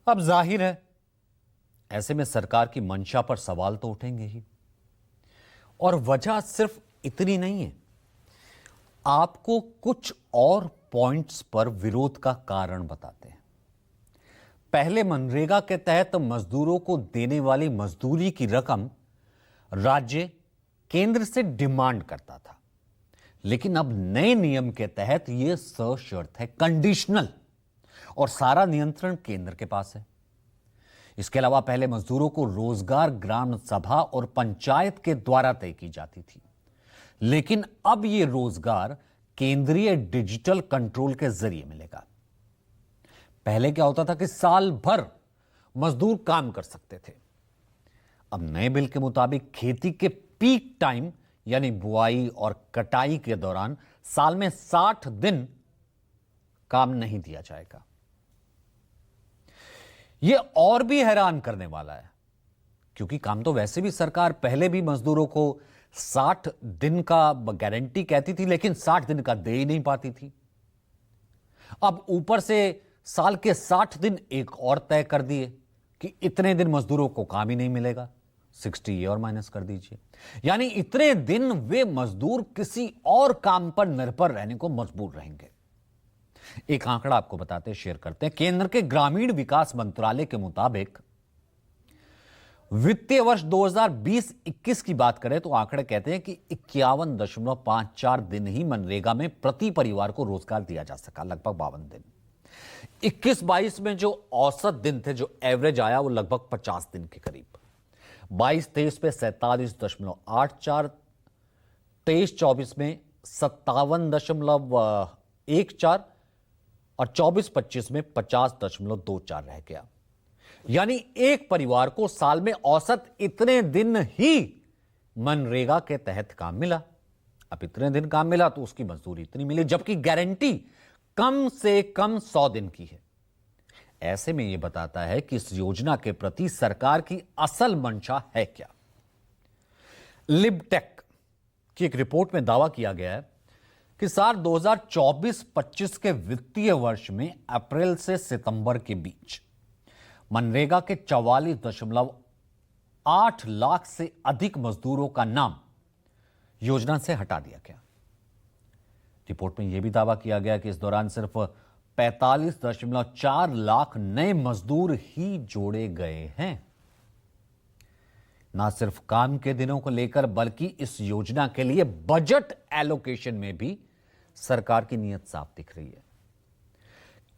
अब जाहिर है ऐसे में सरकार की मंशा पर सवाल तो उठेंगे ही। और वजह सिर्फ इतनी नहीं है, आपको कुछ और पॉइंट्स पर विरोध का कारण बताते हैं। पहले मनरेगा के तहत मजदूरों को देने वाली मजदूरी की रकम राज्य केंद्र से डिमांड करता था, लेकिन अब नए नियम के तहत यह सशर्त है, कंडीशनल, और सारा नियंत्रण केंद्र के पास है। इसके अलावा पहले मजदूरों को रोजगार ग्राम सभा और पंचायत के द्वारा तय की जाती थी, लेकिन अब यह रोजगार केंद्रीय डिजिटल कंट्रोल के जरिए मिलेगा। पहले क्या होता था कि साल भर मजदूर काम कर सकते थे। अब नए बिल के मुताबिक खेती के पीक टाइम यानी बुआई और कटाई के दौरान साल में 60 दिन काम नहीं दिया जाएगा। यह और भी हैरान करने वाला है, क्योंकि काम तो वैसे भी सरकार पहले भी मजदूरों को 60 दिन का गारंटी कहती थी, लेकिन 60 दिन का दे ही नहीं पाती थी। अब ऊपर से साल के 60 दिन एक और तय कर दिए कि इतने दिन मजदूरों को काम ही नहीं मिलेगा। 60 ये और माइनस कर दीजिए, यानी इतने दिन वे मजदूर किसी और काम पर निर्भर रहने को मजबूर रहेंगे। एक आंकड़ा आपको बताते शेयर करते हैं। केंद्र के ग्रामीण विकास मंत्रालय के मुताबिक वित्तीय वर्ष 2020-21 की बात करें तो आंकड़े कहते हैं कि 51.54 दिन ही मनरेगा में प्रति परिवार को रोजगार दिया जा सका, लगभग 52 दिन। 21-22 में जो औसत दिन थे, जो एवरेज आया, वो लगभग 50 दिन के करीब। 22-23 पे 47.84, 23-24 में 57.14 और 24-25 में 50.24 रह गया। यानी एक परिवार को साल में औसत इतने दिन ही मनरेगा के तहत काम मिला। अब इतने दिन काम मिला तो उसकी मजदूरी इतनी मिली, जबकि गारंटी कम से कम 100 दिन की है। ऐसे में यह बताता है कि इस योजना के प्रति सरकार की असल मंशा है क्या। लिबटेक की एक रिपोर्ट में दावा किया गया है कि साल 2024-25 के वित्तीय वर्ष में अप्रैल से सितंबर के बीच मनरेगा के 44.8 लाख से अधिक मजदूरों का नाम योजना से हटा दिया गया। रिपोर्ट में यह भी दावा किया गया कि इस दौरान सिर्फ 45.4 लाख नए मजदूर ही जोड़े गए हैं। ना सिर्फ काम के दिनों को लेकर, बल्कि इस योजना के लिए बजट एलोकेशन में भी सरकार की नीयत साफ दिख रही है।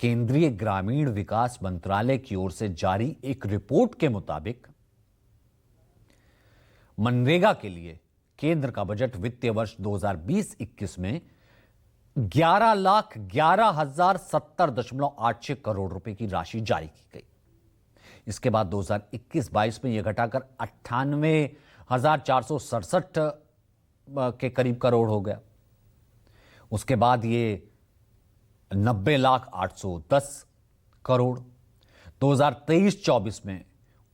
केंद्रीय ग्रामीण विकास मंत्रालय की ओर से जारी एक रिपोर्ट के मुताबिक मनरेगा के लिए केंद्र का बजट वित्तीय वर्ष 2020-21 में 11,11,070.86 करोड़ रुपए की राशि जारी की गई। इसके बाद 2021-22 में यह घटाकर 98,467 के करीब करोड़ हो गया। उसके बाद ये 90,810 करोड़, 2023-24 में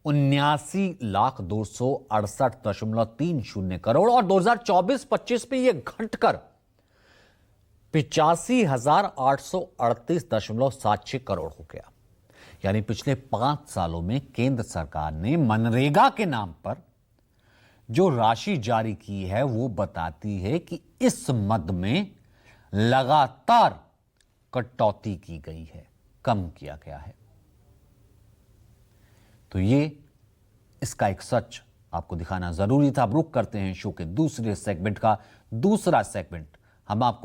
79,268.30 करोड़ और 2024-25 में यह घटकर 85,838.76 करोड़ हो गया। यानी पिछले 5 सालों में केंद्र सरकार ने मनरेगा के नाम पर जो राशि जारी की है, वो बताती है कि इस मद में लगातार कटौती की गई है, कम किया गया है। तो ये इसका एक सच आपको दिखाना जरूरी था। अब रुक करते हैं शो के दूसरे सेगमेंट का। दूसरा सेगमेंट हम आपको